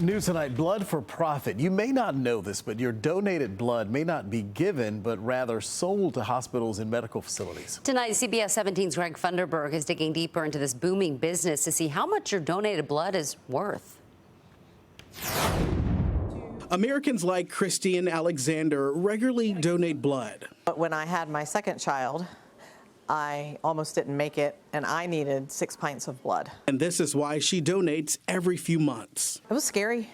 News tonight, blood for profit. You may not know this, but your donated blood may not be given, but rather sold to hospitals and medical facilities. Tonight, CBS 17's Greg Funderburg is digging deeper into this booming business to see how much your donated blood is worth. Americans like Christy and Alexander regularly donate blood. But when I had my second child, I almost didn't make it, and I needed 6 pints of blood. And this is why she donates every few months. It was scary,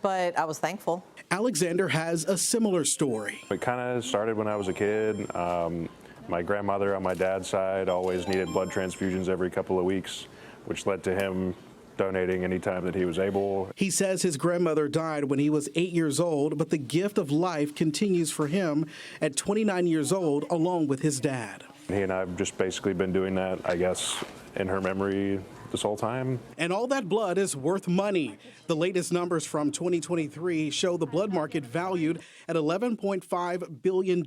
but I was thankful. Alexander has a similar story. It kind of started when I was a kid. My grandmother on my dad's side always needed blood transfusions every couple of weeks, which led to him donating anytime that he was able. He says his grandmother died when he was 8 years old, but the gift of life continues for him at 29 years old, along with his dad. He and I have just basically been doing that, I guess, in her memory this whole time. And all that blood is worth money. The latest numbers from 2023 show the blood market valued at $11.5 billion.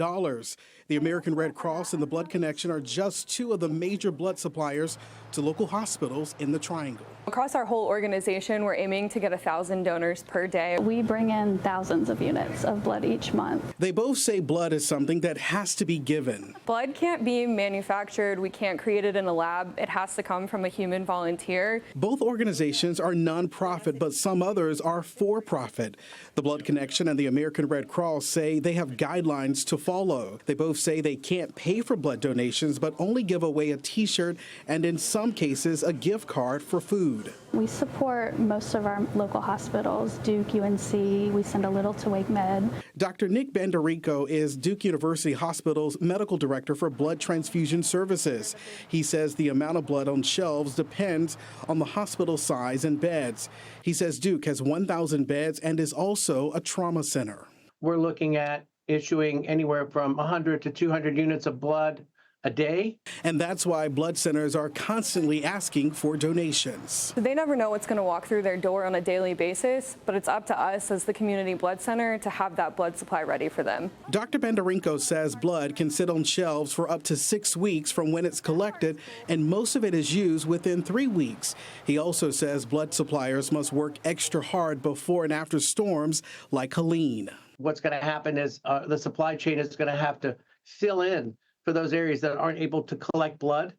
The American Red Cross and the Blood Connection are just two of the major blood suppliers to local hospitals in the Triangle. Across our whole organization, we're aiming to get 1,000 donors per day. We bring in thousands of units of blood each month. They both say blood is something that has to be given. Blood can't be manufactured. We can't create it in a lab. It has to come from a human volunteer. Both organizations are nonprofit, but some others are for-profit. The Blood Connection and the American Red Cross say they have guidelines to follow. They both say they can't pay for blood donations, but only give away a T-shirt and in some cases a gift card for food. We support most of our local hospitals, Duke, UNC. We send a little to Wake Med. Dr. Nick Banderico is Duke University Hospital's medical director for blood transfusion services. He says the amount of blood on shelves depends on the hospital size and beds. He says Duke has 1,000 beds and is also a trauma center. We're looking at issuing anywhere from 100 to 200 units of blood a day. And that's why blood centers are constantly asking for donations. They never know what's going to walk through their door on a daily basis, but it's up to us as the community blood center to have that blood supply ready for them. Dr. Banderico says blood can sit on shelves for up to 6 weeks from when it's collected, and most of it is used within 3 weeks. He also says blood suppliers must work extra hard before and after storms like Helene. What's going to happen is the supply chain is going to have to fill in for those areas that aren't able to collect blood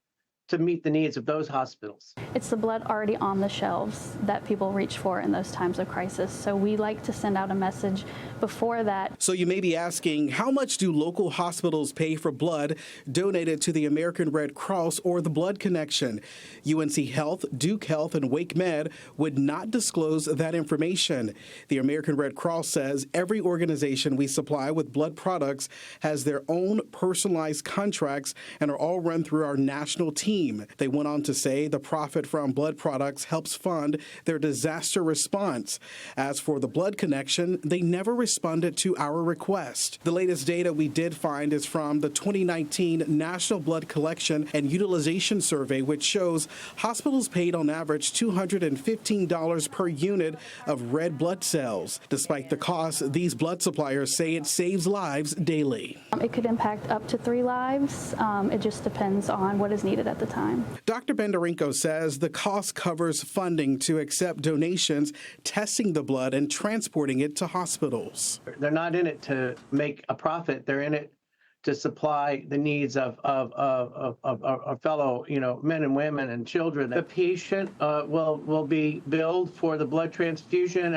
to meet the needs of those hospitals. It's the blood already on the shelves that people reach for in those times of crisis. So we like to send out a message before that. So you may be asking, how much do local hospitals pay for blood donated to the American Red Cross or the Blood Connection? UNC Health, Duke Health, and Wake Med would not disclose that information. The American Red Cross says every organization we supply with blood products has their own personalized contracts and are all run through our national team. They went on to say the profit from blood products helps fund their disaster response. As for the Blood Connection, they never responded to our request. The latest data we did find is from the 2019 National Blood Collection and Utilization Survey, which shows hospitals paid on average $215 per unit of red blood cells. Despite the cost, these blood suppliers say it saves lives daily. It could impact up to 3 lives. It just depends on what is needed at the time. Dr. Banderico says the cost covers funding to accept donations, testing the blood, and transporting it to hospitals. They're not in it to make a profit. They're in it to supply the needs of our fellow, men and women and children. The patient will be billed for the blood transfusion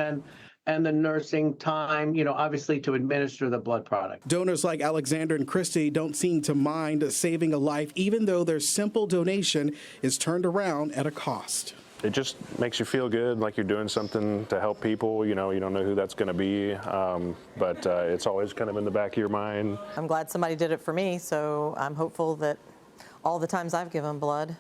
and the nursing time, obviously to administer the blood product. Donors like Alexander and Christy don't seem to mind saving a life, even though their simple donation is turned around at a cost. It just makes you feel good, like you're doing something to help people. You don't know who that's going to be, but it's always kind of in the back of your mind. I'm glad somebody did it for me, so I'm hopeful that all the times I've given blood,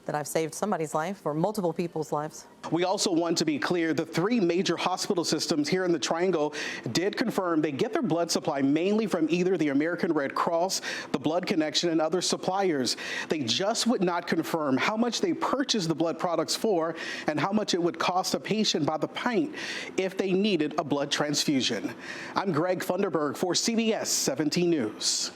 that I've saved somebody's life or multiple people's lives. We also want to be clear, the 3 major hospital systems here in the Triangle did confirm they get their blood supply mainly from either the American Red Cross, the Blood Connection, and other suppliers. They just would not confirm how much they purchase the blood products for and how much it would cost a patient by the pint if they needed a blood transfusion. I'm Greg Funderburg for CBS 17 News.